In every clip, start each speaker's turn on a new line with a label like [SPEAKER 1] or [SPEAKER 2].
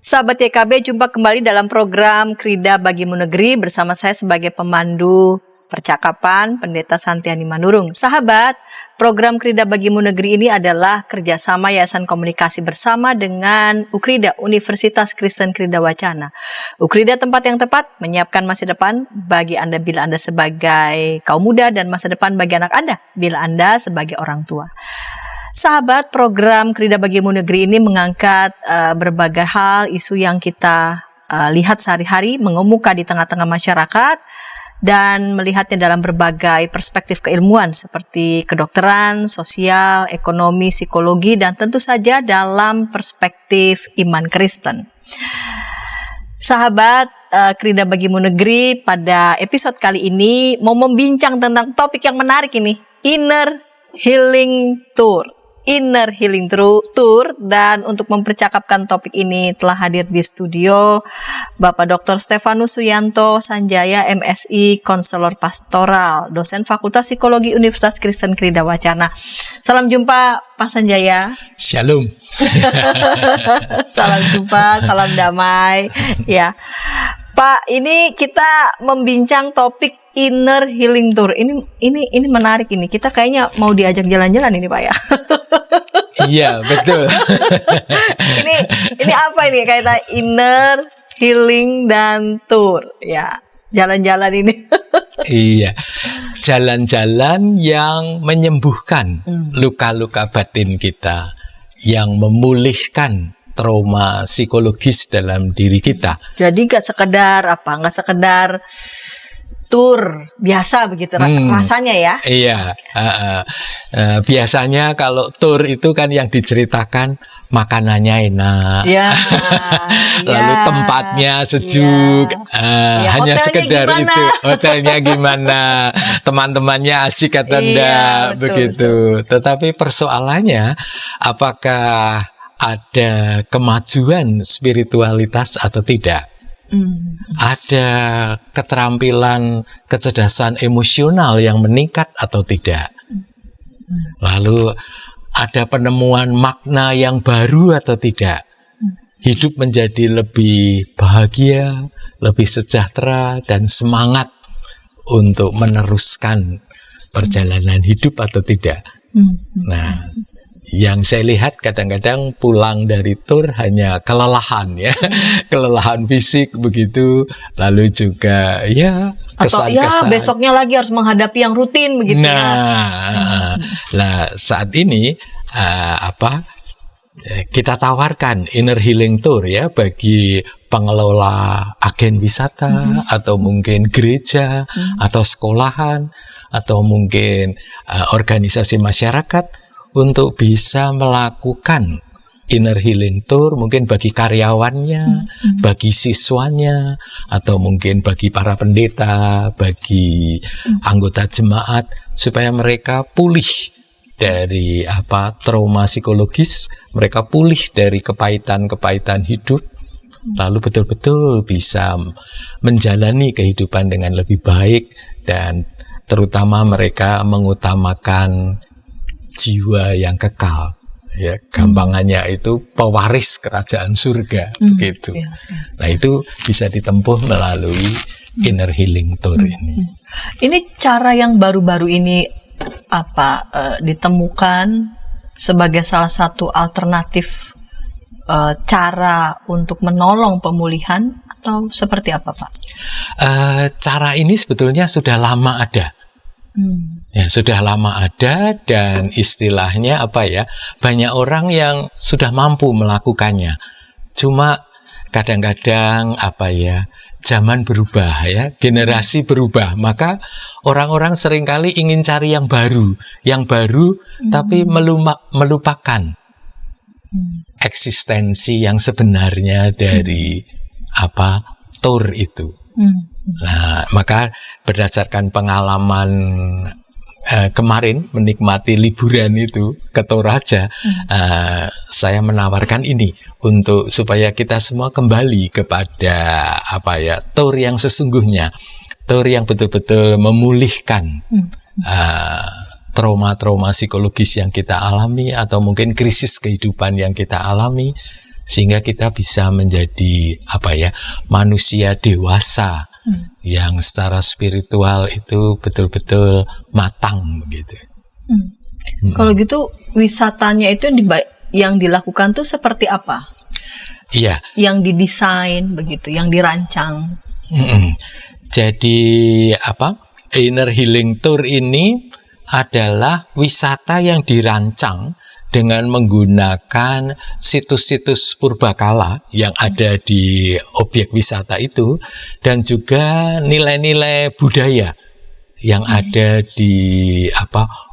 [SPEAKER 1] Sahabat YKB, jumpa kembali dalam program Krida Bagimu Negeri bersama saya sebagai pemandu percakapan Pendeta Santiani Manurung. Sahabat, program Krida Bagimu Negeri ini adalah kerjasama Yayasan Komunikasi bersama dengan UKRIDA, Universitas Kristen Krida Wacana. UKRIDA tempat yang tepat menyiapkan masa depan bagi Anda bila Anda sebagai kaum muda dan masa depan bagi anak Anda bila Anda sebagai orang tua. Sahabat, program Krida Bagimu Negeri ini mengangkat berbagai hal, isu yang kita lihat sehari-hari, mengemuka di tengah-tengah masyarakat, dan melihatnya dalam berbagai perspektif keilmuan seperti kedokteran, sosial, ekonomi, psikologi, dan tentu saja dalam perspektif iman Kristen. Sahabat, Krida Bagimu Negeri pada episode kali ini mau membincang tentang topik yang menarik ini, Inner Healing Tour. Inner Healing Tour, dan untuk mempercakapkan topik ini telah hadir di studio Bapak Dr. Stefanus Suyanto Sanjaya, MSI, Konselor Pastoral, dosen Fakultas Psikologi Universitas Kristen Krida Wacana. Salam jumpa Pak Sanjaya.
[SPEAKER 2] Shalom.
[SPEAKER 1] Salam jumpa, salam damai. Ya, Pak, ini kita membincang topik Inner Healing Tour. Ini menarik ini. Kita kayaknya mau diajak jalan-jalan ini, Pak ya.
[SPEAKER 2] Iya, betul.
[SPEAKER 1] ini apa ini kaitan Inner Healing dan Tour? Ya, jalan-jalan ini.
[SPEAKER 2] Iya. Jalan-jalan yang menyembuhkan luka-luka batin kita, yang memulihkan trauma psikologis dalam diri kita.
[SPEAKER 1] Jadi nggak sekedar tur biasa begitu rasanya ya.
[SPEAKER 2] Iya. Biasanya kalau tur itu kan yang diceritakan makanannya enak, lalu tempatnya sejuk, hanya sekedar gimana? Itu hotelnya gimana, teman-temannya asik atau enggak, begitu. Tetapi persoalannya apakah ada kemajuan spiritualitas atau tidak? Ada keterampilan kecerdasan emosional yang meningkat atau tidak? Lalu ada penemuan makna yang baru atau tidak? Hidup menjadi lebih bahagia, lebih sejahtera, dan semangat untuk meneruskan perjalanan hidup atau tidak? Nah, yang saya lihat kadang-kadang pulang dari tur hanya kelelahan ya, kelelahan fisik begitu, lalu juga ya kesan-kesan. Atau
[SPEAKER 1] besoknya lagi harus menghadapi yang rutin begitu.
[SPEAKER 2] Nah, saat ini kita tawarkan Inner Healing Tour ya bagi pengelola agen wisata atau mungkin gereja atau sekolahan atau mungkin organisasi masyarakat, untuk bisa melakukan Inner Healing Tour mungkin bagi karyawannya, bagi siswanya, atau mungkin bagi para pendeta, bagi anggota jemaat, supaya mereka pulih dari trauma psikologis, mereka pulih dari kepahitan-kepahitan hidup, lalu betul-betul bisa menjalani kehidupan dengan lebih baik, dan terutama mereka mengutamakan jiwa yang kekal, ya, gampangannya itu pewaris kerajaan surga, begitu. Nah, itu bisa ditempuh melalui Inner Healing Tour ini.
[SPEAKER 1] Ini cara yang baru-baru ini ditemukan sebagai salah satu alternatif cara untuk menolong pemulihan, atau seperti apa, Pak?
[SPEAKER 2] Cara ini sebetulnya sudah lama ada. Ya, sudah lama ada, dan istilahnya banyak orang yang sudah mampu melakukannya. Cuma kadang-kadang zaman berubah ya, generasi berubah, maka orang-orang seringkali ingin cari yang baru, tapi melupakan eksistensi yang sebenarnya dari tour itu. Nah, maka berdasarkan pengalaman kemarin menikmati liburan itu ke Toraja, saya menawarkan ini untuk supaya kita semua kembali kepada tour yang sesungguhnya, tour yang betul-betul memulihkan trauma-trauma psikologis yang kita alami, atau mungkin krisis kehidupan yang kita alami, sehingga kita bisa menjadi manusia dewasa yang secara spiritual itu betul-betul matang begitu.
[SPEAKER 1] Kalau gitu wisatanya itu yang dilakukan tuh seperti apa?
[SPEAKER 2] Iya.
[SPEAKER 1] Yang didesain begitu, yang dirancang.
[SPEAKER 2] Jadi Inner Healing Tour ini adalah wisata yang dirancang dengan menggunakan situs-situs purbakala yang ada di objek wisata itu, dan juga nilai-nilai budaya yang ada di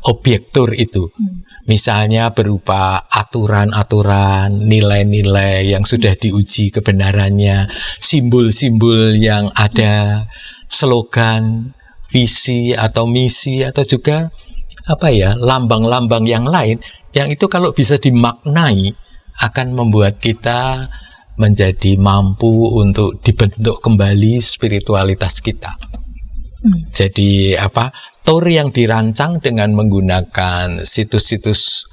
[SPEAKER 2] objek tur itu. Misalnya berupa aturan-aturan, nilai-nilai yang sudah diuji kebenarannya, simbol-simbol yang ada, slogan, visi atau misi, atau juga lambang-lambang yang lain, yang itu kalau bisa dimaknai akan membuat kita menjadi mampu untuk dibentuk kembali spiritualitas kita. Jadi tour yang dirancang dengan menggunakan situs-situs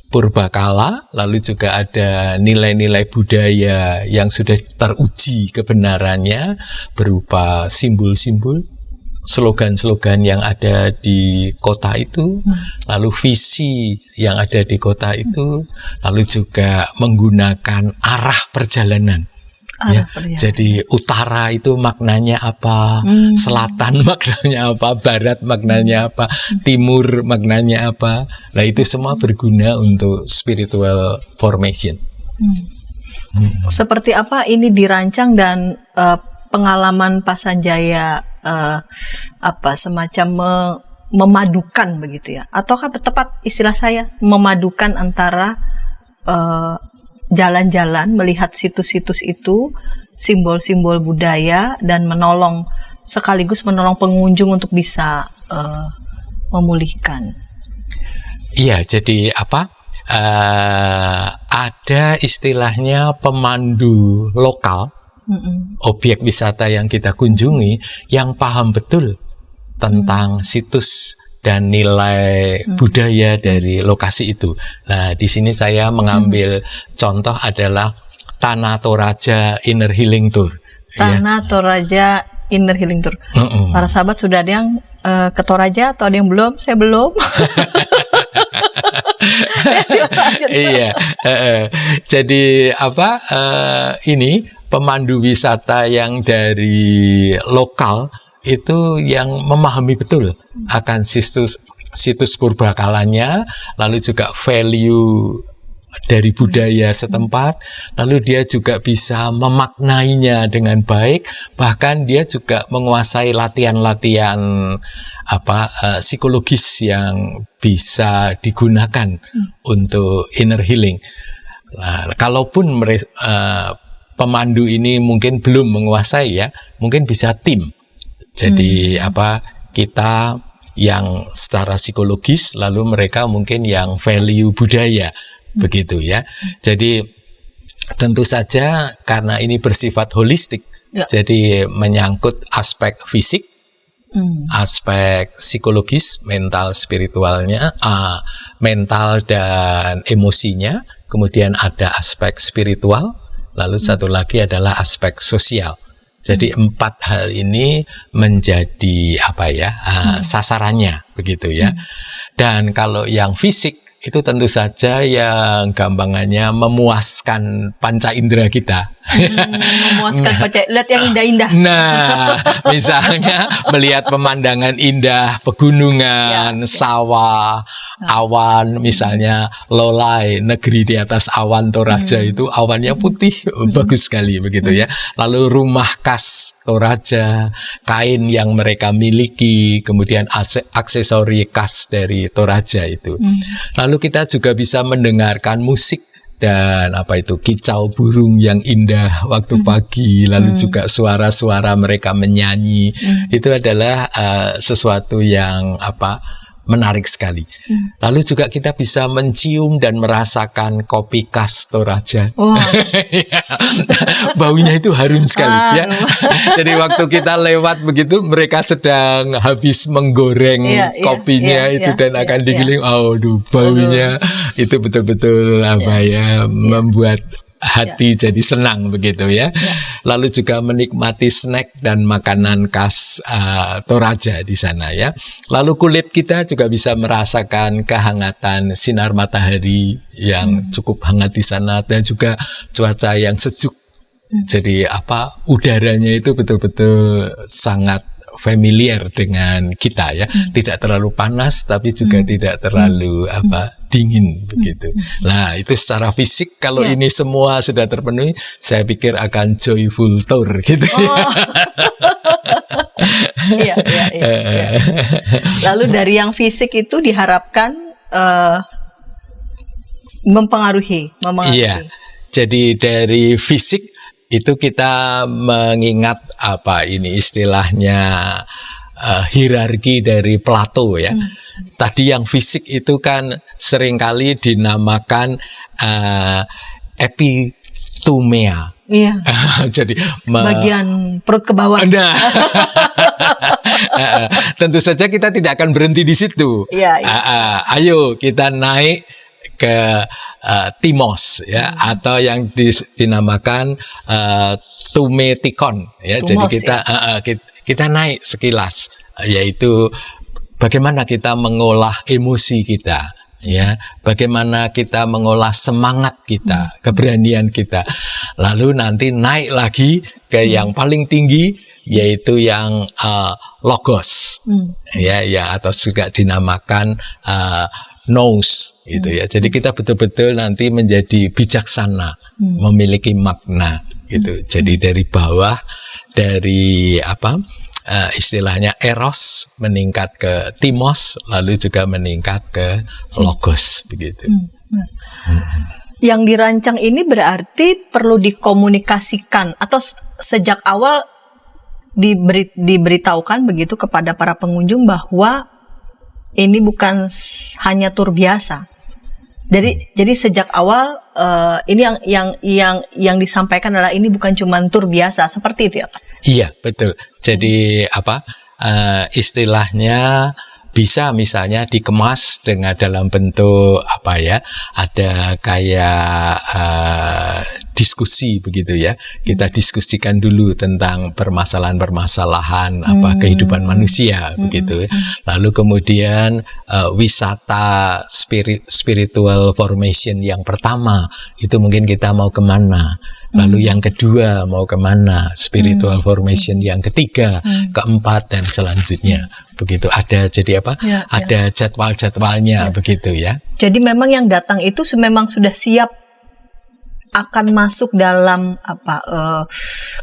[SPEAKER 2] purbakala, lalu juga ada nilai-nilai budaya yang sudah teruji kebenarannya berupa simbol-simbol, slogan-slogan yang ada di kota itu, lalu visi yang ada di kota itu, lalu juga menggunakan arah perjalanan. Jadi utara itu maknanya apa, selatan maknanya apa, barat maknanya apa, timur maknanya apa. Nah, itu semua berguna untuk spiritual formation.
[SPEAKER 1] Seperti apa ini dirancang dan pengalaman Pak Sanjaya semacam memadukan begitu ya, ataukah tepat istilah saya memadukan antara jalan-jalan, melihat situs-situs itu, simbol-simbol budaya, dan sekaligus menolong pengunjung untuk bisa memulihkan.
[SPEAKER 2] Iya, jadi ada istilahnya pemandu lokal objek wisata yang kita kunjungi yang paham betul tentang situs dan nilai budaya dari lokasi itu. Nah, di sini saya mengambil contoh adalah Tanah Toraja Inner Healing Tour.
[SPEAKER 1] Tanah Toraja Inner Healing Tour. Para sahabat sudah ada yang ke Toraja atau ada yang belum? Saya belum.
[SPEAKER 2] Iya. Jadi ini pemandu wisata yang dari lokal itu yang memahami betul akan situs purbakalanya, lalu juga value dari budaya setempat, lalu dia juga bisa memaknainya dengan baik, bahkan dia juga menguasai latihan-latihan psikologis yang bisa digunakan untuk inner healing. Nah, kalaupun pemandu ini mungkin belum menguasai mungkin bisa tim. Jadi kita yang secara psikologis, lalu mereka mungkin yang value budaya, begitu ya. Jadi tentu saja karena ini bersifat holistik, jadi menyangkut aspek fisik, aspek psikologis, mental, spiritualnya, mental dan emosinya, kemudian ada aspek spiritual, lalu satu lagi adalah aspek sosial. Jadi 4 hal ini menjadi sasarannya, begitu ya. Dan kalau yang fisik itu tentu saja yang gampangannya memuaskan panca indera kita.
[SPEAKER 1] Memuaskan panca, lihat yang indah-indah.
[SPEAKER 2] Nah, misalnya melihat pemandangan indah, pegunungan, sawah, awan, misalnya Lolai, negeri di atas awan Toraja itu awannya putih, bagus sekali begitu ya. Lalu rumah khas Toraja, kain yang mereka miliki, kemudian aksesori khas dari Toraja itu. Lalu kita juga bisa mendengarkan musik dan kicau burung yang indah waktu pagi, lalu juga suara-suara mereka menyanyi. Itu adalah sesuatu yang menarik sekali. Lalu juga kita bisa mencium dan merasakan kopi khas Toraja. Baunya itu harum sekali ya. Jadi waktu kita lewat begitu, mereka sedang habis menggoreng kopinya itu dan akan digiling. Aduh, baunya itu betul-betul membuat hati jadi senang begitu ya. Lalu juga menikmati snack dan makanan khas Toraja di sana ya. Lalu kulit kita juga bisa merasakan kehangatan sinar matahari yang cukup hangat di sana, dan juga cuaca yang sejuk. Jadi udaranya itu betul-betul sangat familiar dengan kita ya, tidak terlalu panas tapi juga tidak terlalu dingin begitu. Nah, itu secara fisik. Kalau ini semua sudah terpenuhi, saya pikir akan joyful tour gitu ya.
[SPEAKER 1] Iya. Lalu dari yang fisik itu diharapkan mempengaruhi.
[SPEAKER 2] Iya. Jadi dari fisik itu kita mengingat istilahnya hierarki dari Plato ya. Tadi yang fisik itu kan seringkali dinamakan epitumia.
[SPEAKER 1] Iya.
[SPEAKER 2] Jadi
[SPEAKER 1] bagian perut ke bawah.
[SPEAKER 2] Nah, tentu saja kita tidak akan berhenti di situ.
[SPEAKER 1] Iya.
[SPEAKER 2] Ayo kita naik ke Timos ya, atau yang dinamakan tumetikon ya. Tumos, jadi kita naik sekilas, yaitu bagaimana kita mengolah emosi kita ya, bagaimana kita mengolah semangat kita, keberanian kita. Lalu nanti naik lagi ke yang paling tinggi, yaitu yang logos ya, atau juga dinamakan nous gitu ya. Jadi kita betul-betul nanti menjadi bijaksana, memiliki makna gitu. Jadi dari bawah, dari istilahnya eros meningkat ke timos, lalu juga meningkat ke logos begitu.
[SPEAKER 1] Yang dirancang ini berarti perlu dikomunikasikan atau sejak awal diberitahukan begitu kepada para pengunjung bahwa ini bukan hanya tur biasa. Jadi sejak awal ini yang disampaikan adalah ini bukan cuma tur biasa, seperti itu ya Pak?
[SPEAKER 2] Iya, betul. Jadi istilahnya bisa misalnya dikemas dengan dalam bentuk ada kayak diskusi begitu ya. Kita diskusikan dulu tentang permasalahan-permasalahan kehidupan manusia begitu. Lalu kemudian wisata spiritual formation yang pertama itu mungkin kita mau kemana. Lalu yang kedua mau kemana, spiritual formation yang ketiga, keempat, dan selanjutnya begitu. Ada jadi ada jadwal-jadwalnya begitu ya.
[SPEAKER 1] Jadi memang yang datang itu memang sudah siap akan masuk dalam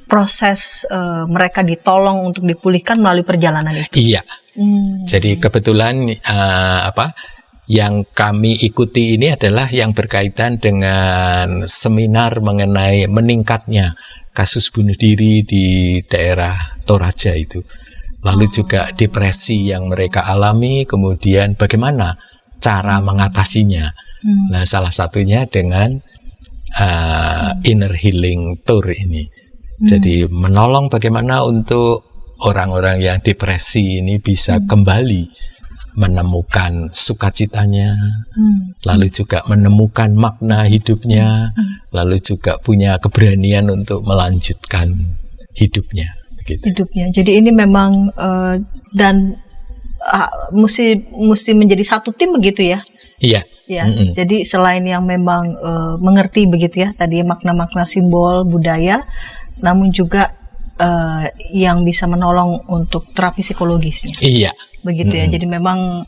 [SPEAKER 1] proses mereka ditolong untuk dipulihkan melalui perjalanan itu. Iya.
[SPEAKER 2] Jadi kebetulan yang kami ikuti ini adalah yang berkaitan dengan seminar mengenai meningkatnya kasus bunuh diri di daerah Toraja itu. Lalu juga depresi yang mereka alami, kemudian bagaimana cara mengatasinya. Nah, salah satunya dengan inner healing tour ini. Jadi menolong bagaimana untuk orang-orang yang depresi ini bisa kembali menemukan sukacitanya, lalu juga menemukan makna hidupnya, lalu juga punya keberanian untuk melanjutkan hidupnya. Hidupnya.
[SPEAKER 1] Jadi ini memang dan mesti menjadi satu tim begitu ya?
[SPEAKER 2] Iya.
[SPEAKER 1] Ya. Jadi selain yang memang mengerti begitu ya tadi makna-makna simbol budaya, namun juga yang bisa menolong untuk terapi psikologisnya.
[SPEAKER 2] Iya.
[SPEAKER 1] Begitu ya. Jadi memang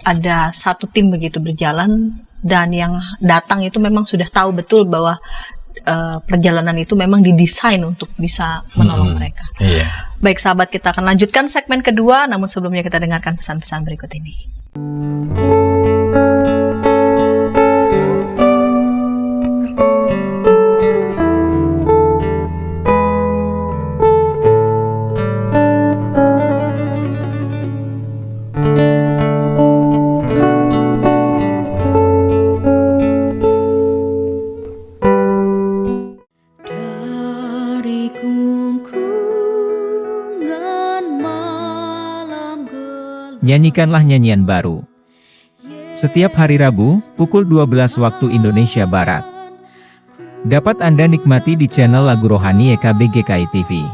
[SPEAKER 1] ada satu tim begitu berjalan, dan yang datang itu memang sudah tahu betul bahwa perjalanan itu memang didesain untuk bisa menolong mereka.
[SPEAKER 2] Iya.
[SPEAKER 1] Baik sahabat, kita akan lanjutkan segmen kedua, namun sebelumnya kita dengarkan pesan-pesan berikut ini.
[SPEAKER 3] Nyanyikanlah nyanyian baru. Setiap hari Rabu, pukul 12 waktu Indonesia Barat. Dapat Anda nikmati di channel Lagu Rohani YKB GKI TV.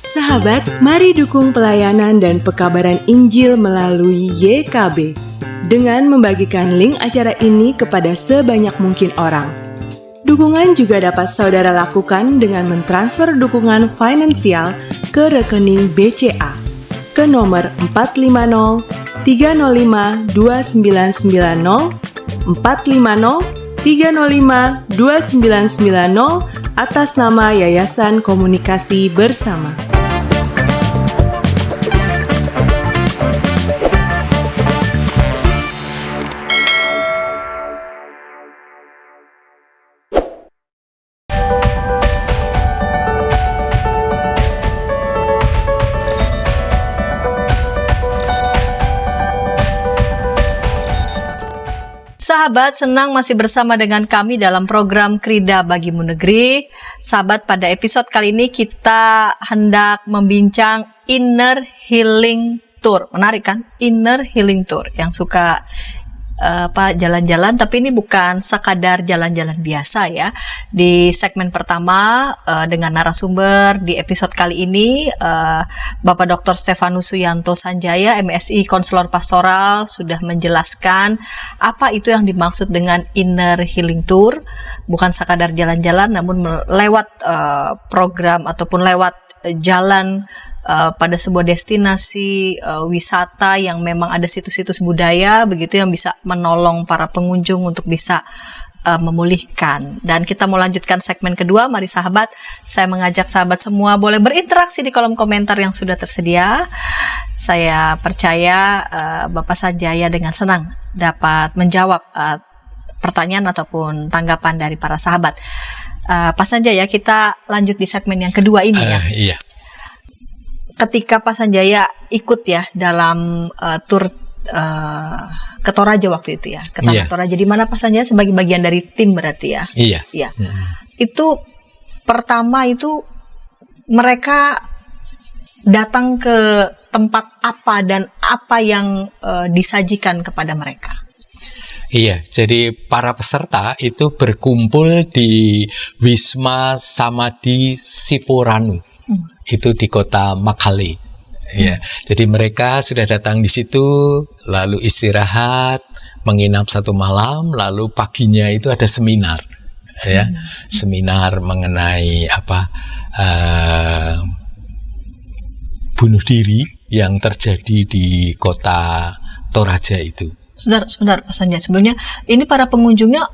[SPEAKER 4] Sahabat, mari dukung pelayanan dan pekabaran Injil melalui YKB dengan membagikan link acara ini kepada sebanyak mungkin orang. Dukungan juga dapat saudara lakukan dengan mentransfer dukungan finansial ke rekening BCA ke nomor 450 305 2990 450 305 2990 atas nama Yayasan Komunikasi Bersama.
[SPEAKER 1] Sahabat, senang masih bersama dengan kami dalam program Krida Bagimu Negeri. Sahabat, pada episode kali ini kita hendak membincang Inner Healing Tour. Menarik kan? Inner Healing Tour. Yang suka jalan-jalan, tapi ini bukan sekadar jalan-jalan biasa ya. Di segmen pertama dengan narasumber di episode kali ini Bapak Dr. Stefanus Suyanto Sanjaya, MSI Konselor Pastoral, sudah menjelaskan apa itu yang dimaksud dengan Inner Healing Tour. Bukan sekadar jalan-jalan, namun lewat program ataupun lewat jalan pada sebuah destinasi wisata yang memang ada situs-situs budaya begitu yang bisa menolong para pengunjung untuk bisa memulihkan. Dan kita mau lanjutkan segmen kedua. Mari sahabat, saya mengajak sahabat semua boleh berinteraksi di kolom komentar yang sudah tersedia. Saya percaya Bapak Sanjaya dengan senang dapat menjawab pertanyaan ataupun tanggapan dari para sahabat. Pak Sanjaya, kita lanjut di segmen yang kedua ini ya.
[SPEAKER 2] Iya.
[SPEAKER 1] Ketika Pak Sanjaya ikut ya dalam tur ke Toraja waktu itu ya, ke Tanah Toraja, di mana Pak Sanjaya sebagai bagian dari tim berarti ya.
[SPEAKER 2] Iya.
[SPEAKER 1] Itu pertama itu mereka datang ke tempat apa dan apa yang disajikan kepada mereka.
[SPEAKER 2] Iya, jadi para peserta itu berkumpul di Wisma Samadhi Siporanu. Itu di kota Makale. Ya, jadi mereka sudah datang di situ, lalu istirahat, menginap 1 malam, lalu paginya itu ada seminar, ya, seminar mengenai bunuh diri yang terjadi di kota Toraja itu.
[SPEAKER 1] Sebentar Pak Sanjaya, sebelumnya ini para pengunjungnya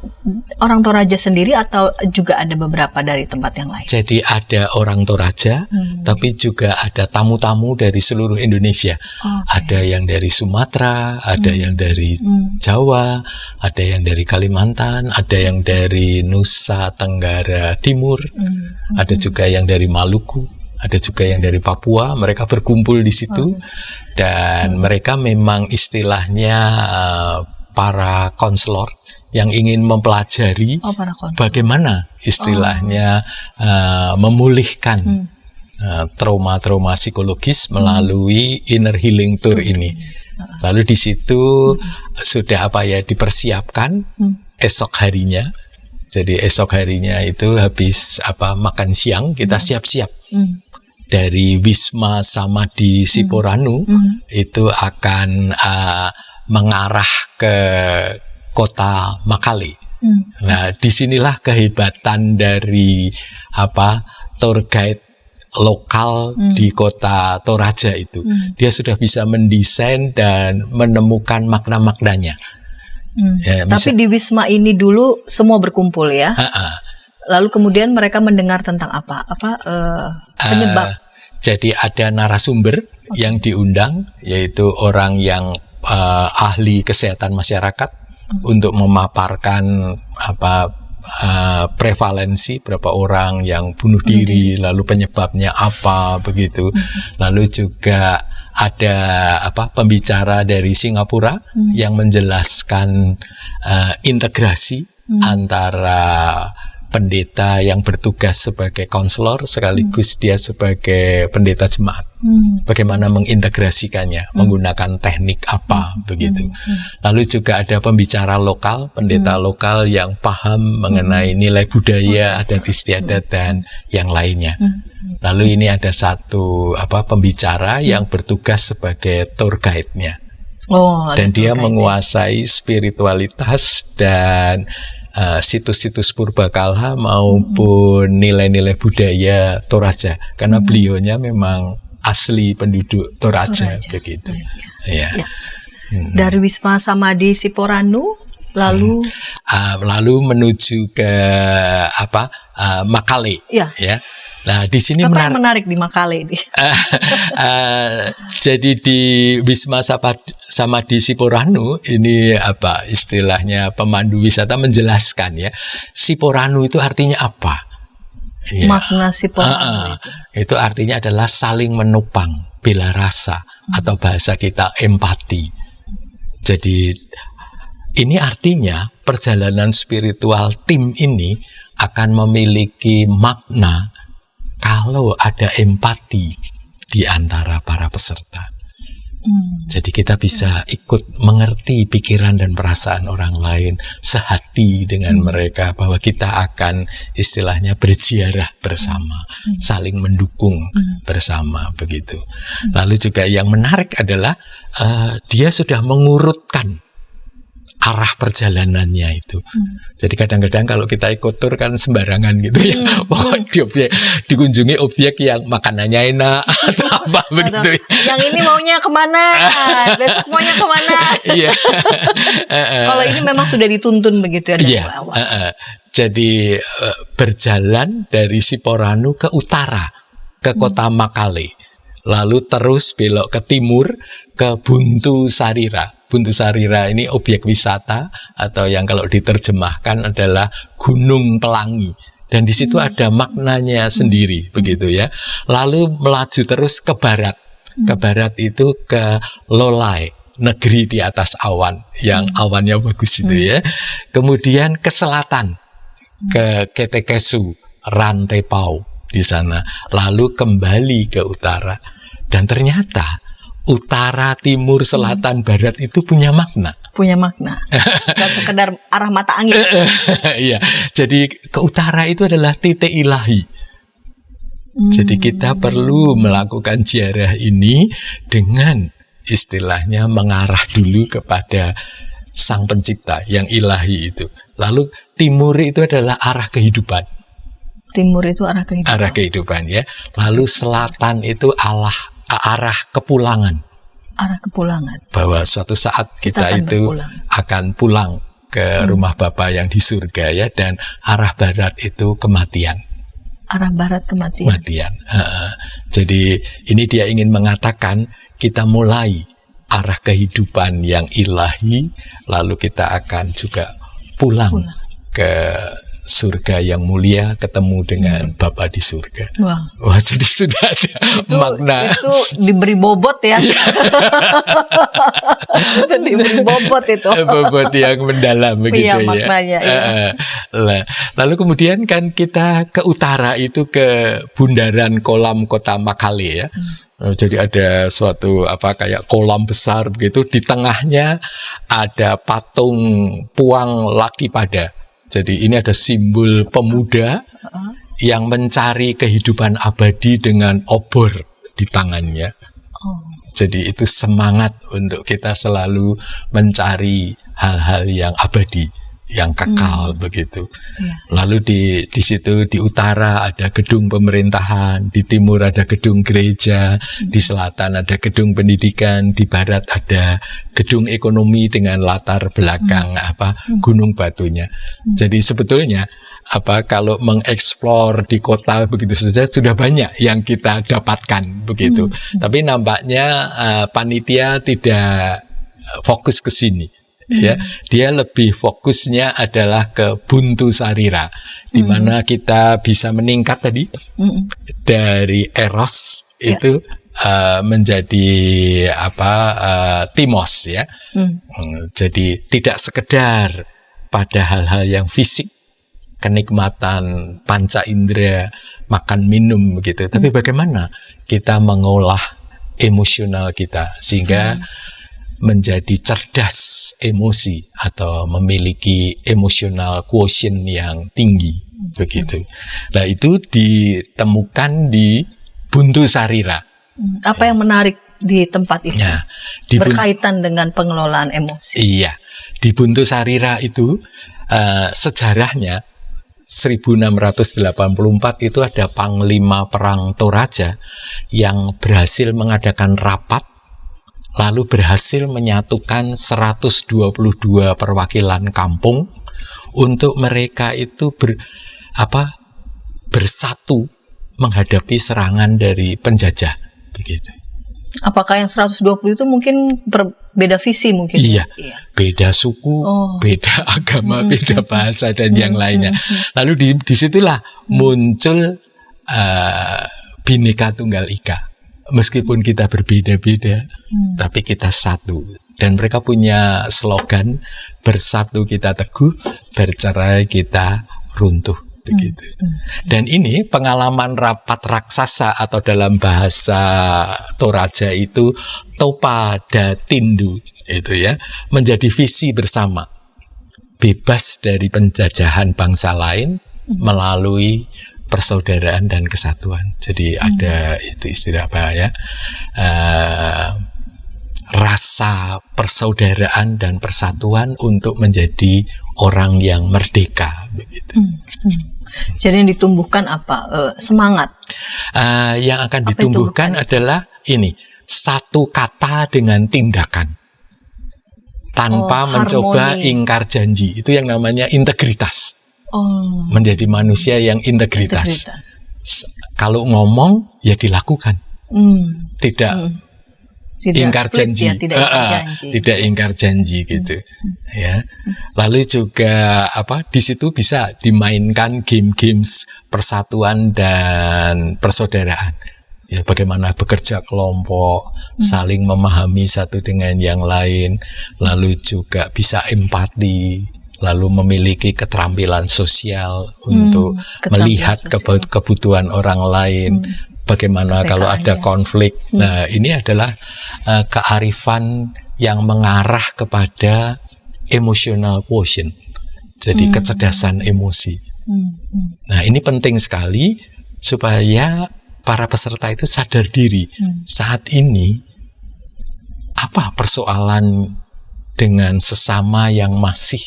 [SPEAKER 1] orang Toraja sendiri atau juga ada beberapa dari tempat yang lain?
[SPEAKER 2] Jadi ada orang Toraja, tapi juga ada tamu-tamu dari seluruh Indonesia. Ada yang dari Sumatera, ada yang dari Jawa, ada yang dari Kalimantan, ada yang dari Nusa Tenggara Timur, ada juga yang dari Maluku, ada juga yang dari Papua. Mereka berkumpul di situ. Dan mereka memang istilahnya para konselor yang ingin mempelajari bagaimana istilahnya memulihkan trauma-trauma psikologis melalui Inner Healing Tour ini. Lalu di situ sudah dipersiapkan esok harinya. Jadi esok harinya itu habis makan siang kita siap-siap. Dari Wisma Samadhi Siporanu itu akan mengarah ke kota Makale. Nah, disinilah kehebatan dari tour guide lokal di kota Toraja itu. Dia sudah bisa mendesain dan menemukan makna-maknanya. Ya,
[SPEAKER 1] tapi di Wisma ini dulu semua berkumpul ya. Lalu kemudian mereka mendengar tentang apa? Penyebab.
[SPEAKER 2] Jadi ada narasumber yang diundang, yaitu orang yang ahli kesehatan masyarakat untuk memaparkan prevalensi berapa orang yang bunuh diri, lalu penyebabnya apa begitu. Lalu juga ada pembicara dari Singapura yang menjelaskan integrasi antara pendeta yang bertugas sebagai konselor sekaligus dia sebagai pendeta jemaat. Bagaimana mengintegrasikannya, menggunakan teknik apa begitu. Lalu juga ada pembicara lokal, pendeta lokal yang paham mengenai nilai budaya, adat istiadat dan yang lainnya. Lalu ini ada satu pembicara yang bertugas sebagai tour guide-nya. Dan dia menguasai spiritualitas dan situs-situs purbakala maupun nilai-nilai budaya Toraja, karena beliaunya memang asli penduduk Toraja begitu. Ya.
[SPEAKER 1] Dari Wisma Samadhi Siporanu lalu
[SPEAKER 2] menuju ke Makale. Ya. Nah, di sini
[SPEAKER 1] apa yang menarik di Makale ini?
[SPEAKER 2] Jadi di Wisma Samadhi Siporanu ini istilahnya pemandu wisata menjelaskan ya, Siporanu itu artinya apa? Ya.
[SPEAKER 1] Makna Siporanu
[SPEAKER 2] itu artinya adalah saling menopang, bela rasa, atau bahasa kita empati. Jadi ini artinya perjalanan spiritual tim ini akan memiliki makna kalau ada empati di antara para peserta. Jadi kita bisa ikut mengerti pikiran dan perasaan orang lain, sehati dengan mereka, bahwa kita akan istilahnya berziarah bersama, saling mendukung bersama begitu. Lalu juga yang menarik adalah dia sudah mengurutkan arah perjalanannya itu. Jadi kadang-kadang kalau kita ikut tur kan sembarangan gitu ya. Pokoknya dikunjungi objek yang makanannya enak atau apa begitu.
[SPEAKER 1] Yang ini maunya kemana? Besok maunya kemana?
[SPEAKER 2] Iya.
[SPEAKER 1] Kalau ini memang sudah dituntun begitu ya dari awal.
[SPEAKER 2] Jadi berjalan dari Siporanu ke utara, ke kota Makale. Lalu terus belok ke timur ke Buntu Sarira. Buntu Sarira ini objek wisata atau yang kalau diterjemahkan adalah Gunung Pelangi. Dan di situ ada maknanya sendiri begitu ya. Lalu melaju terus ke barat. Ke barat itu ke Lolai, negeri di atas awan, yang awannya bagus itu ya. Kemudian ke selatan, ke Ketekesu, Rantepao di sana. Lalu kembali ke utara. Dan ternyata utara, timur, selatan, barat itu punya makna.
[SPEAKER 1] Punya makna. Gak sekedar arah mata angin.
[SPEAKER 2] Iya. Jadi ke utara itu adalah titik ilahi. Jadi kita perlu melakukan ziarah ini dengan istilahnya mengarah dulu kepada Sang Pencipta yang ilahi itu. Lalu timur itu adalah arah kehidupan.
[SPEAKER 1] Timur itu arah kehidupan.
[SPEAKER 2] Arah kehidupan ya. Lalu selatan itu arah kepulangan.
[SPEAKER 1] Arah kepulangan.
[SPEAKER 2] Bahwa suatu saat kita itu akan pulang ke rumah Bapa yang di surga ya. Dan arah barat itu kematian.
[SPEAKER 1] Arah barat kematian.
[SPEAKER 2] Kematian. Jadi ini dia ingin mengatakan kita mulai arah kehidupan yang ilahi, lalu kita akan juga pulang. Ke surga yang mulia, ketemu dengan Bapa di surga. Wah, jadi sudah ada makna.
[SPEAKER 1] Itu diberi bobot ya. Itu diberi bobot itu.
[SPEAKER 2] Bobot yang mendalam begitu ya.
[SPEAKER 1] Maknanya.
[SPEAKER 2] Lalu kemudian kan kita ke utara itu ke bundaran kolam kota Makale ya. Jadi ada suatu kayak kolam besar begitu, di tengahnya ada patung Puang Lakipada. Jadi ini ada simbol pemuda yang mencari kehidupan abadi dengan obor di tangannya. Jadi itu semangat untuk kita selalu mencari hal-hal yang abadi, yang kekal begitu. Lalu di situ di utara ada gedung pemerintahan, di timur ada gedung gereja, di selatan ada gedung pendidikan, di barat ada gedung ekonomi dengan latar belakang gunung batunya. Jadi sebetulnya kalau mengeksplor di kota begitu saja sudah banyak yang kita dapatkan begitu. Tapi nampaknya panitia tidak fokus ke sini. Ya, dia lebih fokusnya adalah ke buntu sarira, di mana kita bisa meningkat tadi dari eros itu menjadi timos ya. Jadi tidak sekedar pada hal-hal yang fisik, kenikmatan panca indera, makan minum gitu, tapi bagaimana kita mengolah emosional kita sehingga menjadi cerdas emosi atau memiliki emosional quotient yang tinggi begitu. Nah, itu ditemukan di buntu sarira.
[SPEAKER 1] Apa yang menarik di tempat itu?
[SPEAKER 2] Ya,
[SPEAKER 1] berkaitan dengan pengelolaan emosi.
[SPEAKER 2] Iya, di buntu sarira itu sejarahnya 1684 itu ada panglima perang Toraja yang berhasil mengadakan rapat, lalu berhasil menyatukan 122 perwakilan kampung untuk mereka itu bersatu menghadapi serangan dari penjajah begitu.
[SPEAKER 1] Apakah yang 120 itu mungkin berbeda visi mungkin?
[SPEAKER 2] Iya, beda suku, beda agama, beda bahasa dan yang lainnya. Lalu disitulah muncul Bhinneka Tunggal Ika. Meskipun kita berbeda-beda, tapi kita satu. Dan mereka punya slogan, bersatu kita teguh, bercerai kita runtuh. Begitu. Dan ini pengalaman rapat raksasa atau dalam bahasa Toraja itu Topa Datindu itu ya, menjadi visi bersama, bebas dari penjajahan bangsa lain melalui persaudaraan dan kesatuan. Jadi ada itu istilah apa ya, rasa persaudaraan dan persatuan untuk menjadi orang yang merdeka begitu.
[SPEAKER 1] Jadi yang ditumbuhkan apa? Semangat.
[SPEAKER 2] Yang akan ditumbuhkan adalah ini, satu kata dengan tindakan tanpa mencoba ingkar janji. Itu yang namanya integritas. Menjadi manusia yang integritas. Kalau ngomong ya dilakukan. Tidak ingkar janji, tidak ingkar janji gitu, ya. Lalu juga di situ bisa dimainkan game-games persatuan dan persaudaraan. Ya, bagaimana bekerja kelompok, saling memahami satu dengan yang lain, lalu juga bisa empati, lalu memiliki keterampilan sosial untuk melihat kebutuhan orang lain. Bagaimana kalau ada konflik. Nah, ini adalah kearifan yang mengarah kepada emotional quotient. Jadi kecerdasan emosi. Nah, ini penting sekali supaya para peserta itu sadar diri. Saat ini apa persoalan dengan sesama yang masih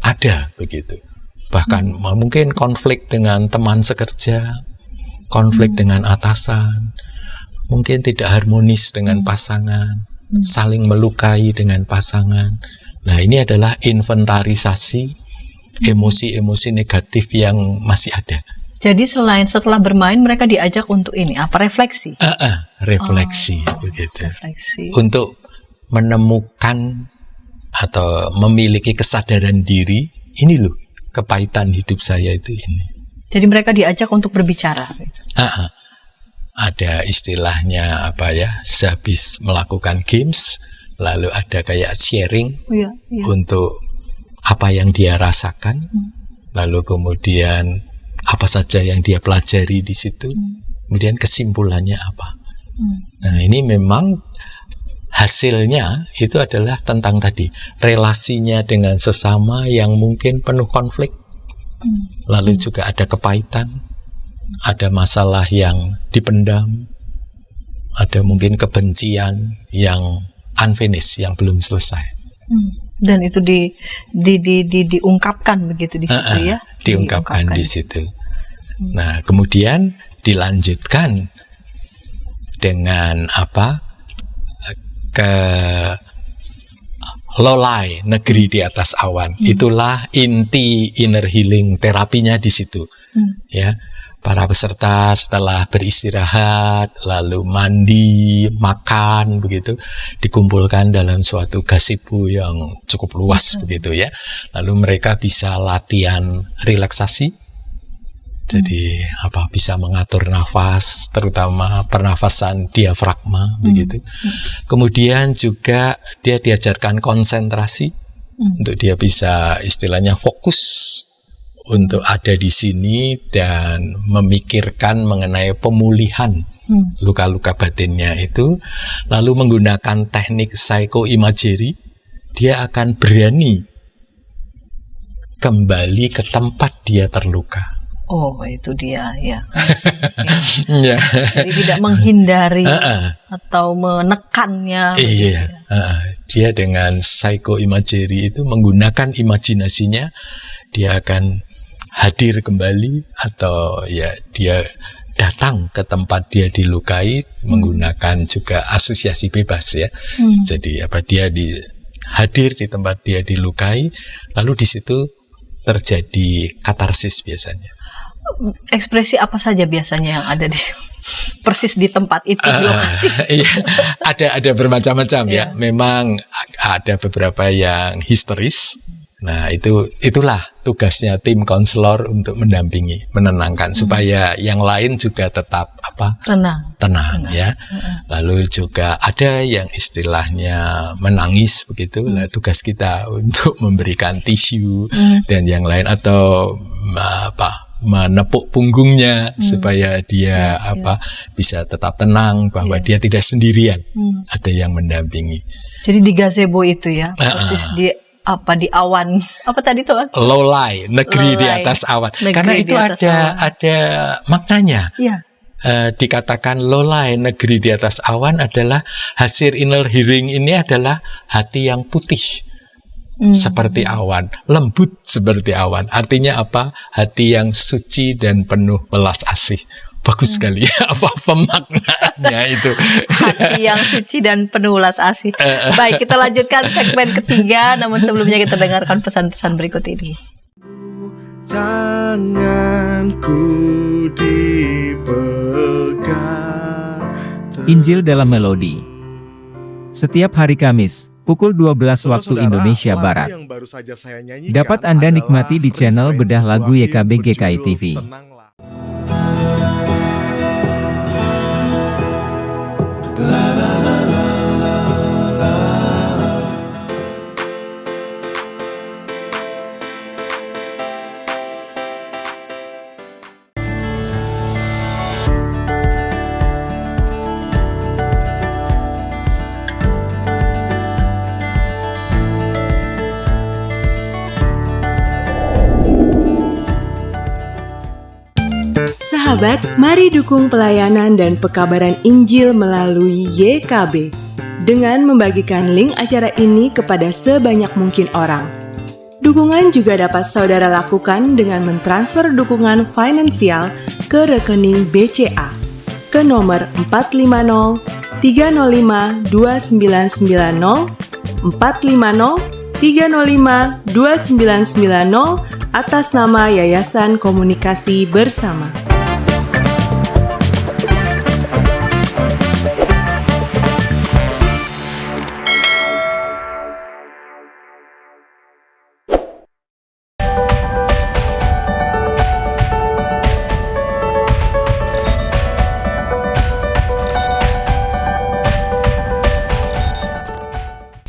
[SPEAKER 2] ada begitu. Bahkan mungkin konflik dengan teman sekerja, konflik dengan atasan, mungkin tidak harmonis dengan pasangan, saling melukai dengan pasangan. Nah, ini adalah inventarisasi emosi-emosi negatif yang masih ada.
[SPEAKER 1] Jadi setelah bermain mereka diajak untuk ini, refleksi?
[SPEAKER 2] Refleksi begitu.
[SPEAKER 1] Refleksi.
[SPEAKER 2] Untuk menemukan atau memiliki kesadaran diri, ini loh kepahitan hidup saya itu ini.
[SPEAKER 1] Jadi mereka diajak untuk berbicara.
[SPEAKER 2] Ada istilahnya sehabis melakukan games, lalu ada kayak sharing untuk apa yang dia rasakan, lalu kemudian apa saja yang dia pelajari di situ, kemudian kesimpulannya apa. Nah, ini memang hasilnya itu adalah tentang tadi relasinya dengan sesama yang mungkin penuh konflik, lalu juga ada kepahitan, ada masalah yang dipendam, ada mungkin kebencian yang unfinished, yang belum selesai.
[SPEAKER 1] Dan itu diungkapkan begitu di situ ya?
[SPEAKER 2] Diungkapkan di situ. Nah, kemudian dilanjutkan dengan ke Lolai, negeri di atas awan. Itulah inti inner healing terapinya di situ. Ya, para peserta setelah beristirahat, lalu mandi, makan, begitu, dikumpulkan dalam suatu gazebo yang cukup luas, begitu ya. Lalu mereka bisa latihan relaksasi, jadi bisa mengatur nafas, terutama pernafasan diafragma, begitu. Kemudian juga dia diajarkan konsentrasi, untuk dia bisa istilahnya fokus untuk ada di sini dan memikirkan mengenai pemulihan luka-luka batinnya itu. Lalu menggunakan teknik psychoimagery, dia akan berani kembali ke tempat dia terluka.
[SPEAKER 1] Oh, itu dia ya.
[SPEAKER 2] Ya.
[SPEAKER 1] Jadi tidak menghindari atau menekannya.
[SPEAKER 2] Iya. Dia dengan psychoimagery itu menggunakan imajinasinya, dia akan hadir kembali, atau ya dia datang ke tempat dia dilukai menggunakan juga asosiasi bebas ya. Jadi dia hadir di tempat dia dilukai, lalu di situ terjadi katarsis biasanya.
[SPEAKER 1] Ekspresi apa saja biasanya yang ada di persis di tempat itu, di lokasi?
[SPEAKER 2] Iya, ada bermacam-macam ya. Memang ada beberapa yang histeris. Nah, itulah tugasnya tim konselor untuk mendampingi, menenangkan supaya yang lain juga tetap tenang ya. Lalu juga ada yang istilahnya menangis begitu. Lah, tugas kita untuk memberikan tisu dan yang lain, atau menepuk punggungnya supaya dia bisa tetap tenang bahwa dia tidak sendirian. Ada yang mendampingi.
[SPEAKER 1] Jadi di gazebo itu ya, persis di awan, apa tadi tuh?
[SPEAKER 2] Lolai, negeri di atas awan. Karena itu ada maknanya.
[SPEAKER 1] Iya.
[SPEAKER 2] Dikatakan lolai, negeri di atas awan, adalah hasil inner healing ini adalah hati yang putih. Seperti awan, lembut seperti awan. Artinya apa? Hati yang suci dan penuh welas asih. Bagus sekali ya, apa maknanya itu.
[SPEAKER 1] Hati yang suci dan penuh welas asih. Baik, kita lanjutkan segmen ketiga, namun sebelumnya kita dengarkan pesan-pesan berikut ini.
[SPEAKER 5] Tanganku dipegang.
[SPEAKER 3] Injil dalam Melodi. Setiap hari Kamis, pukul 12 waktu Indonesia Barat. Dapat Anda nikmati di channel Bedah Lagu YKB GKI TV.
[SPEAKER 4] Sahabat, mari dukung pelayanan dan pekabaran Injil melalui YKB dengan membagikan link acara ini kepada sebanyak mungkin orang. Dukungan juga dapat saudara lakukan dengan mentransfer dukungan finansial ke rekening BCA ke nomor 450 305 2990 450 305 2990 atas nama Yayasan Komunikasi Bersama.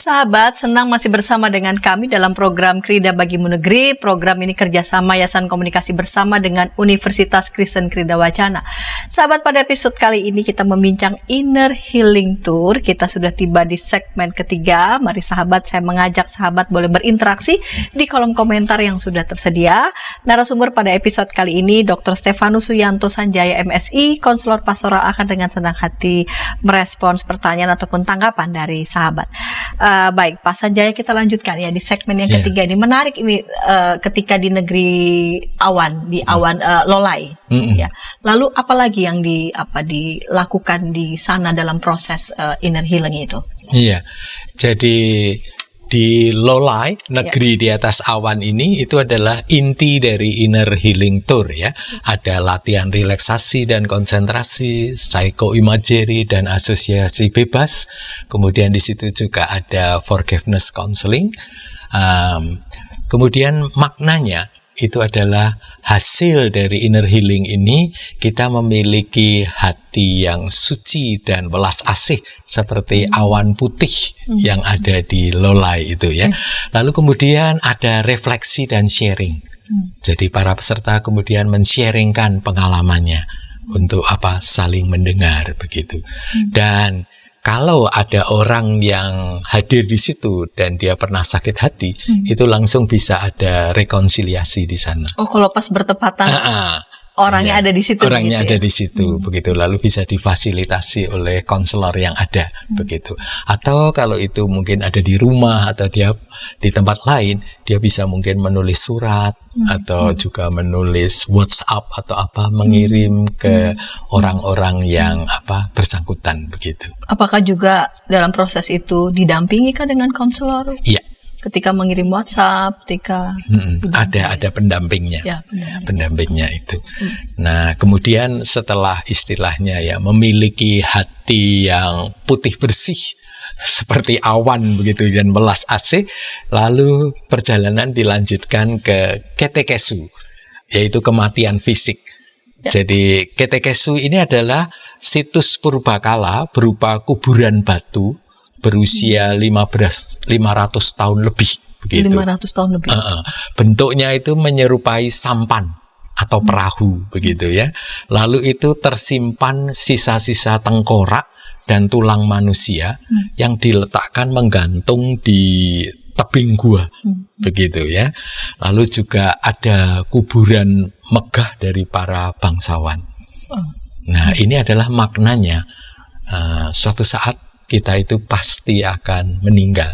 [SPEAKER 1] Sahabat, senang masih bersama dengan kami dalam program Krida Bagimu Negeri. Program ini kerjasama Yayasan Komunikasi Bersama dengan Universitas Kristen Krida Wacana. Sahabat, pada episode kali ini kita membincang Inner Healing Tour. Kita sudah tiba di segmen ketiga. Mari sahabat, saya mengajak sahabat boleh berinteraksi di kolom komentar yang sudah tersedia. Narasumber pada episode kali ini Dr. Stefanus Suyanto Sanjaya MSI, konselor pastoral, akan dengan senang hati merespons pertanyaan ataupun tanggapan dari sahabat. Baik, Pak Sanjaya, kita lanjutkan ya di segmen yang ketiga ini. Menarik ini ketika di negeri awan, di awan Lolai. Ya. Lalu apalagi yang dilakukan di sana dalam proses inner healing itu?
[SPEAKER 2] Iya, jadi di Lolai, negeri di atas awan ini, itu adalah inti dari Inner Healing Tour ya. Ada latihan relaksasi dan konsentrasi, psychoimagery dan asosiasi bebas. Kemudian di situ juga ada forgiveness counseling. Kemudian maknanya itu adalah hasil dari inner healing ini, kita memiliki hati yang suci dan welas asih seperti awan putih yang ada di Lolai itu ya. Lalu kemudian ada refleksi dan sharing. Jadi para peserta kemudian men-sharingkan pengalamannya untuk saling mendengar begitu. Dan kalau ada orang yang hadir di situ dan dia pernah sakit hati, itu langsung bisa ada rekonsiliasi di sana.
[SPEAKER 1] Oh, kalau pas bertepatan orangnya ada di situ.
[SPEAKER 2] Orangnya
[SPEAKER 1] begitu
[SPEAKER 2] ada di situ, begitu. Lalu bisa difasilitasi oleh konselor yang ada, begitu. Atau kalau itu mungkin ada di rumah atau dia di tempat lain, dia bisa mungkin menulis surat atau juga menulis WhatsApp atau mengirim ke orang-orang yang bersangkutan, begitu.
[SPEAKER 1] Apakah juga dalam proses itu didampingi kah dengan konselor?
[SPEAKER 2] Iya.
[SPEAKER 1] Ketika mengirim WhatsApp, ketika
[SPEAKER 2] ada pendampingnya,
[SPEAKER 1] ya,
[SPEAKER 2] pendampingnya itu. Nah, kemudian setelah istilahnya ya memiliki hati yang putih bersih seperti awan begitu dan welas asih, lalu perjalanan dilanjutkan ke Ketekesu, yaitu kematian fisik. Jadi Ketekesu ini adalah situs purbakala berupa kuburan batu berusia 500 tahun lebih begitu.
[SPEAKER 1] 500 tahun lebih.
[SPEAKER 2] Bentuknya itu menyerupai sampan atau perahu begitu ya. Lalu itu tersimpan sisa-sisa tengkorak dan tulang manusia yang diletakkan menggantung di tebing gua begitu ya. Lalu juga ada kuburan megah dari para bangsawan. Nah, ini adalah maknanya. Suatu saat kita itu pasti akan meninggal.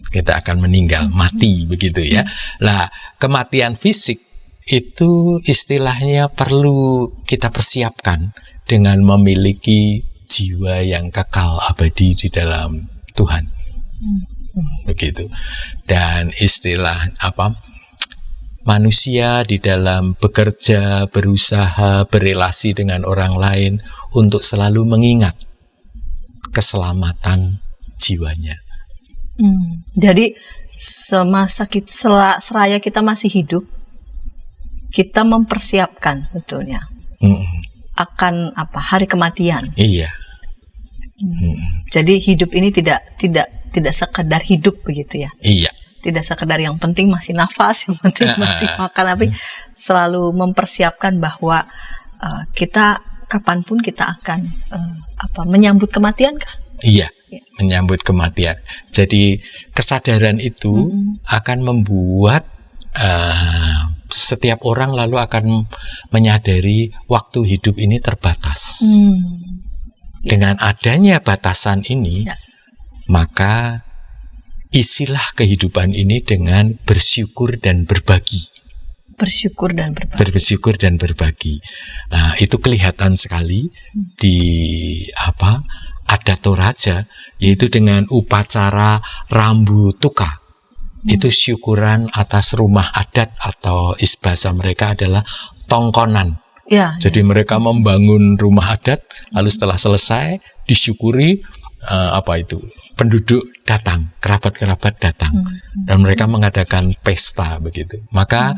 [SPEAKER 2] Kita akan meninggal, mati begitu ya. Nah, kematian fisik itu istilahnya perlu kita persiapkan dengan memiliki jiwa yang kekal abadi di dalam Tuhan. Begitu. Dan istilah manusia di dalam bekerja, berusaha, berelasi dengan orang lain untuk selalu mengingat keselamatan jiwanya.
[SPEAKER 1] Jadi semasa seraya kita masih hidup, kita mempersiapkan betulnya akan hari kematian.
[SPEAKER 2] Iya.
[SPEAKER 1] Jadi hidup ini tidak sekedar hidup begitu ya.
[SPEAKER 2] Iya.
[SPEAKER 1] Tidak sekedar yang penting masih nafas, yang penting masih makan, tapi selalu mempersiapkan bahwa kita kapanpun kita akan menyambut kematian kah?
[SPEAKER 2] Iya, menyambut kematian. Jadi kesadaran itu akan membuat setiap orang lalu akan menyadari waktu hidup ini terbatas. Dengan adanya batasan ini, maka isilah kehidupan ini dengan bersyukur dan berbagi.
[SPEAKER 1] Bersyukur dan berbagi.
[SPEAKER 2] Bersyukur dan berbagi. Nah, itu kelihatan sekali di adat Toraja, yaitu dengan upacara Rambu Tuka. Itu syukuran atas rumah adat atau bahasa mereka adalah tongkonan.
[SPEAKER 1] Ya,
[SPEAKER 2] jadi mereka membangun rumah adat, lalu setelah selesai disyukuri penduduk datang, kerabat-kerabat datang, dan mereka mengadakan pesta begitu. Maka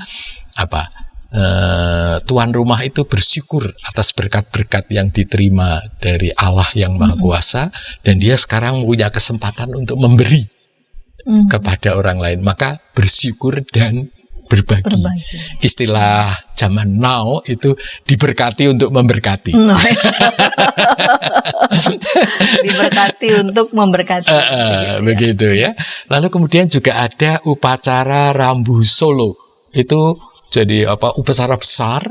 [SPEAKER 2] tuan rumah itu bersyukur atas berkat-berkat yang diterima dari Allah yang Maha Kuasa, dan dia sekarang punya kesempatan untuk memberi kepada orang lain. Maka bersyukur dan berbagi. Istilah zaman now itu diberkati untuk memberkati.
[SPEAKER 1] Diberkati untuk memberkati.
[SPEAKER 2] Begitu ya. Lalu kemudian juga ada upacara Rambu Solo. Itu jadi upacara besar,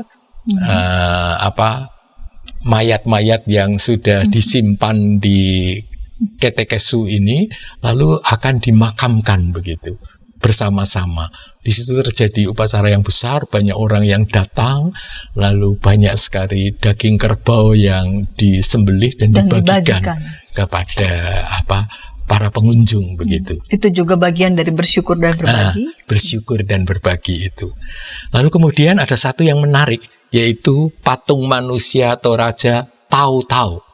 [SPEAKER 2] mayat-mayat yang sudah disimpan di Ketekesu ini lalu akan dimakamkan begitu bersama-sama. Di situ terjadi upacara yang besar, banyak orang yang datang, lalu banyak sekali daging kerbau yang disembelih dan dibagikan kepada para pengunjung begitu.
[SPEAKER 1] Itu juga bagian dari bersyukur dan berbagi.
[SPEAKER 2] Bersyukur dan berbagi itu. Lalu kemudian ada satu yang menarik, yaitu patung manusia atau raja Tau-Tau.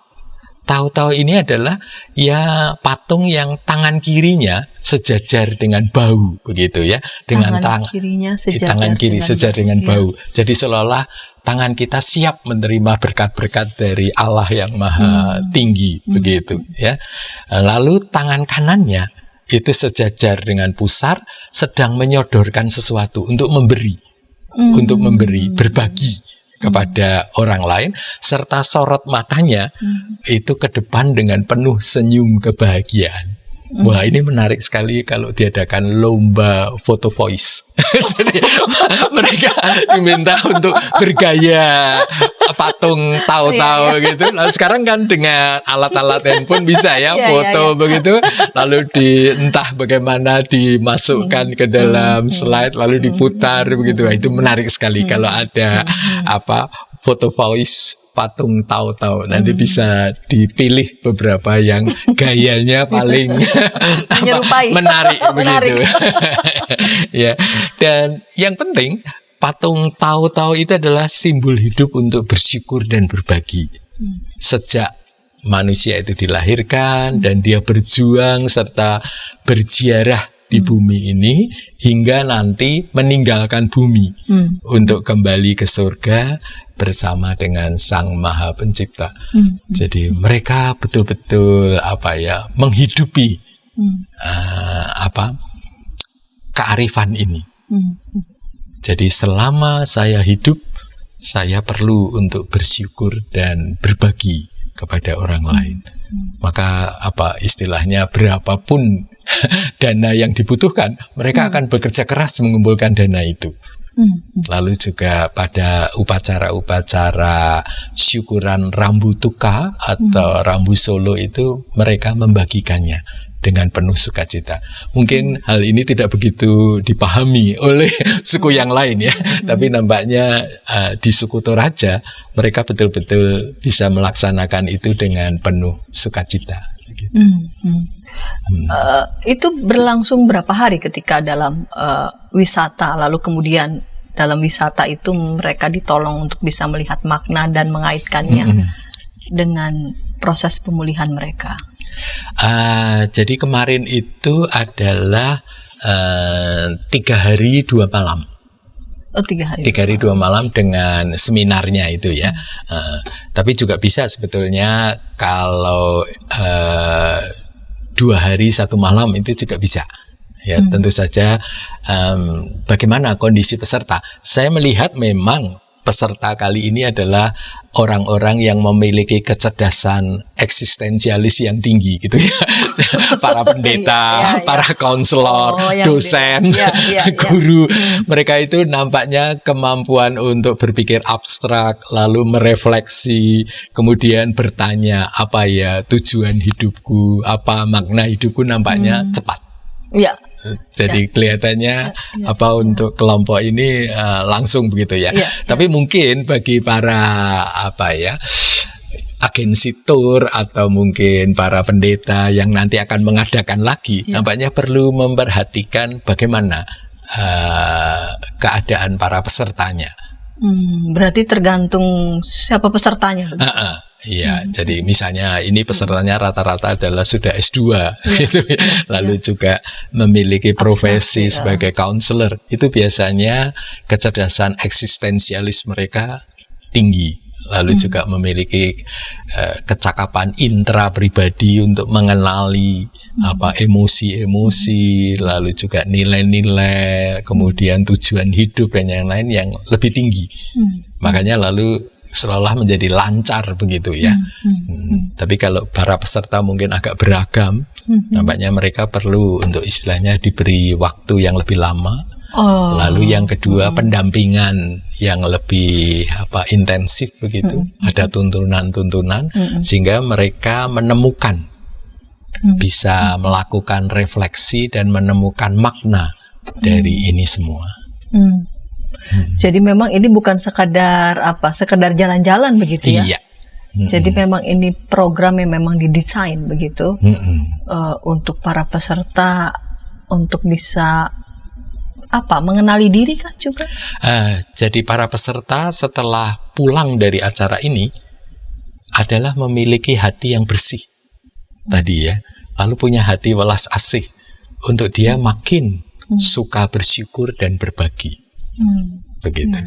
[SPEAKER 2] Tau-Tau ini adalah ya patung yang tangan kirinya sejajar dengan bahu begitu ya, dengan tangan kiri sejajar dengan bahu. Jadi seolah-olah tangan kita siap menerima berkat-berkat dari Allah yang maha tinggi begitu ya. Lalu tangan kanannya itu sejajar dengan pusar, sedang menyodorkan sesuatu untuk memberi, berbagi kepada orang lain, serta sorot matanya itu ke depan dengan penuh senyum kebahagiaan. Wah, ini menarik sekali kalau diadakan lomba foto voice. Jadi mereka diminta untuk bergaya patung Tau-Tau gitu. Lalu sekarang kan dengan alat-alat handphone bisa ya foto begitu. Lalu entah bagaimana dimasukkan ke dalam slide, lalu diputar begitu. Nah, itu menarik sekali kalau ada foto voice patung Tau-Tau. Nanti bisa dipilih beberapa yang gayanya paling menarik begitu. Ya. Dan yang penting patung Tau-Tau itu adalah simbol hidup untuk bersyukur dan berbagi. Sejak manusia itu dilahirkan dan dia berjuang serta berziarah di bumi ini hingga nanti meninggalkan bumi untuk kembali ke surga bersama dengan Sang Maha Pencipta. Jadi mereka betul-betul menghidupi kearifan ini. Jadi selama saya hidup, saya perlu untuk bersyukur dan berbagi kepada orang lain. Maka istilahnya berapapun dana yang dibutuhkan, mereka akan bekerja keras mengumpulkan dana itu. Lalu juga pada upacara-upacara syukuran Rambu Tuka atau Rambu Solo itu mereka membagikannya dengan penuh sukacita. Mungkin hal ini tidak begitu dipahami oleh suku yang lain ya, tapi nampaknya di suku Toraja mereka betul-betul bisa melaksanakan itu dengan penuh sukacita. Gitu.
[SPEAKER 1] Itu berlangsung berapa hari ketika dalam wisata, lalu kemudian dalam wisata itu mereka ditolong untuk bisa melihat makna dan mengaitkannya dengan proses pemulihan mereka.
[SPEAKER 2] Jadi kemarin itu adalah 3 hari 2 malam. 3 hari 2 malam dengan seminarnya itu ya. Tapi juga bisa sebetulnya kalau 2 hari 1 malam itu juga bisa. Ya, tentu saja bagaimana kondisi peserta. Saya melihat memang peserta kali ini adalah orang-orang yang memiliki kecerdasan eksistensialis yang tinggi gitu ya. Para pendeta, para konselor, dosen, guru. Mereka itu nampaknya kemampuan untuk berpikir abstrak, lalu merefleksi, kemudian bertanya, apa ya tujuan hidupku, apa makna hidupku, nampaknya cepat. Ya. Jadi kelihatannya untuk kelompok ini langsung begitu ya. Tapi mungkin bagi para agensi tour atau mungkin para pendeta yang nanti akan mengadakan lagi, nampaknya perlu memperhatikan bagaimana keadaan para pesertanya.
[SPEAKER 1] Berarti tergantung siapa pesertanya.
[SPEAKER 2] Iya, jadi misalnya ini pesertanya rata-rata adalah sudah S2 gitu, lalu juga memiliki profesi sebagai counselor. Itu biasanya kecerdasan eksistensialis mereka tinggi. Lalu juga memiliki kecakapan intra pribadi untuk mengenali emosi-emosi, lalu juga nilai-nilai, kemudian tujuan hidup dan yang lain yang lebih tinggi. Makanya lalu seolah menjadi lancar begitu ya. Tapi kalau para peserta mungkin agak beragam, nampaknya mereka perlu untuk istilahnya diberi waktu yang lebih lama. Lalu yang kedua pendampingan yang lebih intensif begitu. Ada tuntunan-tuntunan sehingga mereka menemukan, bisa melakukan refleksi dan menemukan makna dari ini semua.
[SPEAKER 1] Jadi memang ini bukan sekadar jalan-jalan begitu ya?
[SPEAKER 2] Iya.
[SPEAKER 1] Jadi memang ini program yang memang didesain begitu untuk para peserta untuk bisa mengenali diri kan juga.
[SPEAKER 2] Jadi para peserta setelah pulang dari acara ini adalah memiliki hati yang bersih tadi ya, lalu punya hati welas asih untuk dia makin suka bersyukur dan berbagi. Begitu.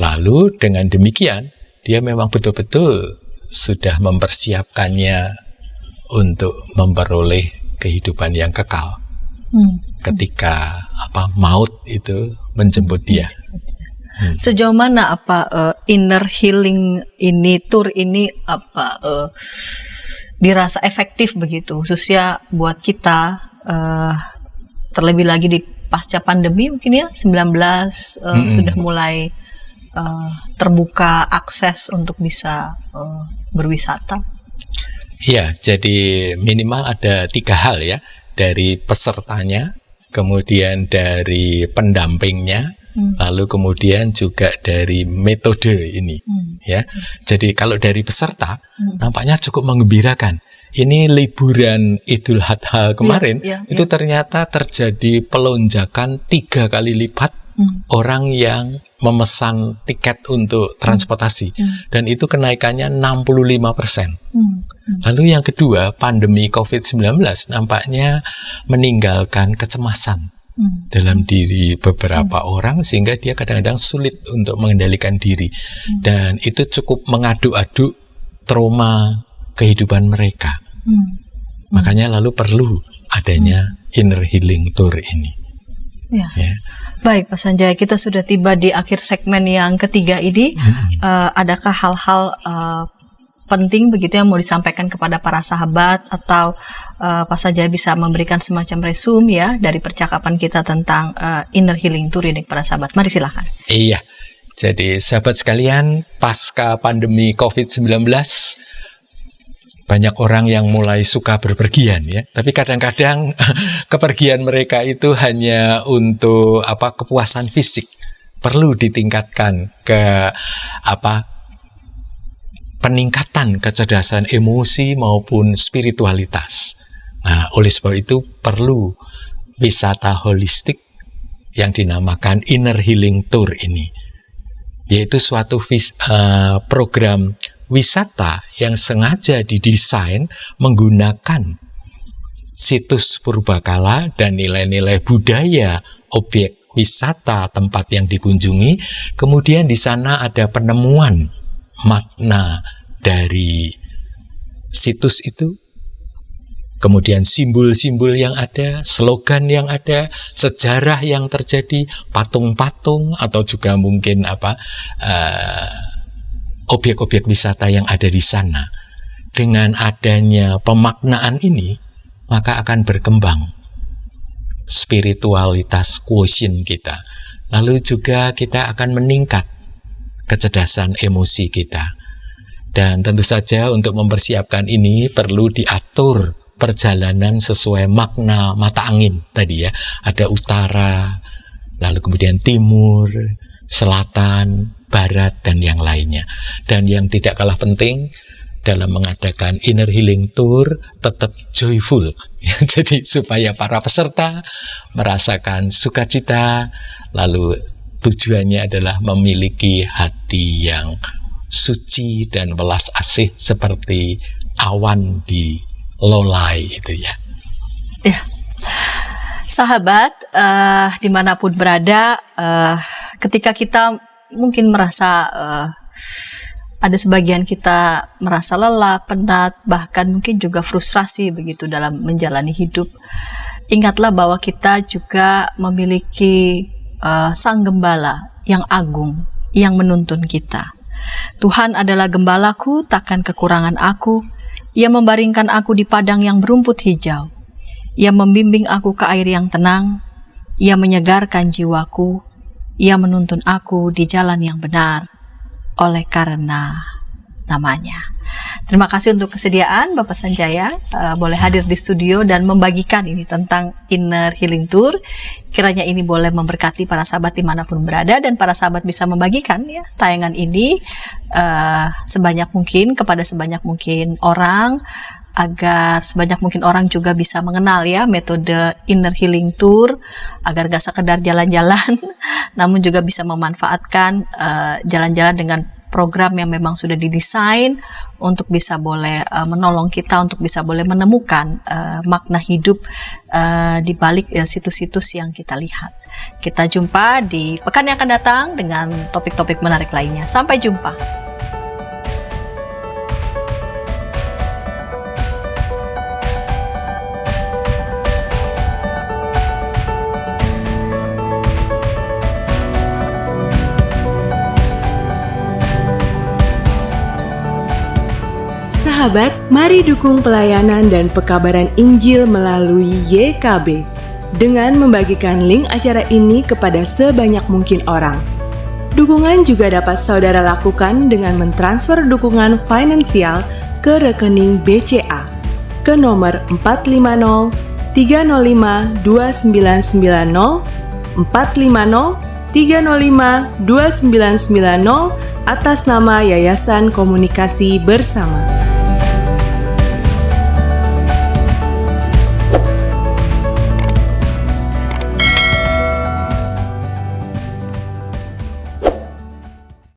[SPEAKER 2] Lalu dengan demikian dia memang betul-betul sudah mempersiapkannya untuk memperoleh kehidupan yang kekal. Ketika maut itu menjemput dia.
[SPEAKER 1] Sejauh mana inner healing ini, tour ini dirasa efektif begitu, khususnya buat kita terlebih lagi di pasca pandemi mungkin ya 19 sudah mulai terbuka akses untuk bisa berwisata.
[SPEAKER 2] Ya, jadi minimal ada 3 hal ya, dari pesertanya, kemudian dari pendampingnya, lalu kemudian juga dari metode ini. Ya, jadi kalau dari peserta nampaknya cukup menggembirakan. Ini liburan Idul Adha kemarin itu ternyata terjadi pelonjakan 3 kali lipat orang yang memesan tiket untuk transportasi, dan itu kenaikannya 65%. Lalu yang kedua, pandemi COVID-19 nampaknya meninggalkan kecemasan dalam diri beberapa orang, sehingga dia kadang-kadang sulit untuk mengendalikan diri, dan itu cukup mengaduk-aduk trauma kehidupan mereka. Makanya lalu perlu adanya inner healing tour ini.
[SPEAKER 1] Ya. Baik, Pak Sanjaya, kita sudah tiba di akhir segmen yang ketiga ini. Adakah hal-hal penting begitu yang mau disampaikan kepada para sahabat, atau Pak Sanjaya bisa memberikan semacam resume ya dari percakapan kita tentang inner healing tour ini kepada sahabat? Mari silakan.
[SPEAKER 2] Iya, jadi sahabat sekalian, pasca pandemi COVID-19 banyak orang yang mulai suka berpergian ya, tapi kadang-kadang kepergian mereka itu hanya untuk kepuasan fisik. Perlu ditingkatkan ke peningkatan kecerdasan emosi maupun spiritualitas. Nah, oleh sebab itu perlu wisata holistik yang dinamakan inner healing tour ini, yaitu suatu program wisata yang sengaja didesain menggunakan situs purbakala dan nilai-nilai budaya objek wisata tempat yang dikunjungi. Kemudian di sana ada penemuan makna dari situs itu, kemudian simbol-simbol yang ada, slogan yang ada, sejarah yang terjadi, patung-patung, atau juga mungkin objek-objek wisata yang ada di sana. Dengan adanya pemaknaan ini, maka akan berkembang spiritualitas quotient kita. Lalu juga kita akan meningkat kecerdasan emosi kita. Dan tentu saja untuk mempersiapkan ini perlu diatur perjalanan sesuai makna mata angin tadi ya. Ada utara, lalu kemudian timur, selatan, barat, dan yang lainnya. Dan yang tidak kalah penting dalam mengadakan inner healing tour, tetap joyful. Jadi supaya para peserta merasakan sukacita, lalu tujuannya adalah memiliki hati yang suci dan welas asih seperti awan di lolai itu ya.
[SPEAKER 1] Ya. Sahabat, dimanapun berada, ketika kita mungkin merasa ada sebagian kita merasa lelah, penat, bahkan mungkin juga frustrasi begitu dalam menjalani hidup, ingatlah bahwa kita juga memiliki Sang Gembala yang agung yang menuntun kita. Tuhan adalah gembalaku, takkan kekurangan aku. Ia membaringkan aku di padang yang berumput hijau. Ia membimbing aku ke air yang tenang. Ia menyegarkan jiwaku. Ia menuntun aku di jalan yang benar oleh karena namanya. Terima kasih untuk kesediaan Bapak Sanjaya boleh hadir di studio dan membagikan ini tentang Inner Healing Tour. Kiranya ini boleh memberkati para sahabat dimanapun berada dan para sahabat bisa membagikan ya tayangan ini sebanyak mungkin kepada sebanyak mungkin orang, agar sebanyak mungkin orang juga bisa mengenal ya metode Inner Healing Tour, agar gak sekedar jalan-jalan namun juga bisa memanfaatkan jalan-jalan dengan program yang memang sudah didesain untuk bisa boleh menolong kita untuk bisa boleh menemukan makna hidup di balik situs-situs yang kita lihat. Kita jumpa di pekan yang akan datang dengan topik-topik menarik lainnya. Sampai jumpa.
[SPEAKER 4] Sahabat, mari dukung pelayanan dan pekabaran Injil melalui YKB dengan membagikan link acara ini kepada sebanyak mungkin orang. Dukungan juga dapat saudara lakukan dengan mentransfer dukungan finansial ke rekening BCA ke nomor 450 305 2990 450 305 2990 atas nama Yayasan Komunikasi Bersama.